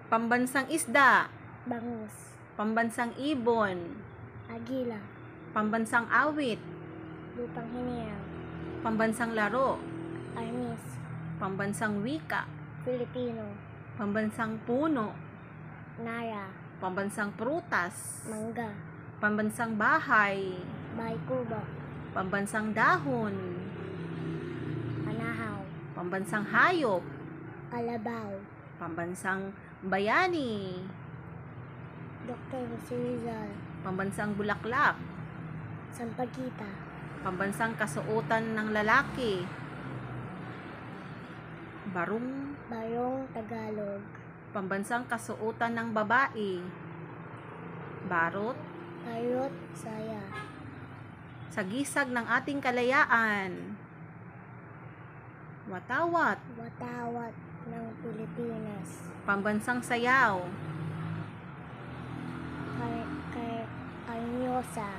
Pambansang isda. bangus, Pambansang ibon. agila, Pambansang awit. lupang hinirang, Pambansang laro. arnis, Pambansang wika. Filipino, Pambansang puno. nara, Pambansang prutas. mangga, Pambansang bahay. bahay kubo, Pambansang dahon. panahaw, Pambansang hayop. kalabaw, Pambansang bayani. Dr. Jose Rizal, Pambansang bulaklak. Sampaguita, Pambansang kasuotan ng lalaki. Barong. Barong Tagalog, Pambansang kasuotan ng babae. Barot. Parot Saya, Sagisag ng ating kalayaan. Watawat. watawat ng Pilipinas, Pambansang sayaw. Karnyosa,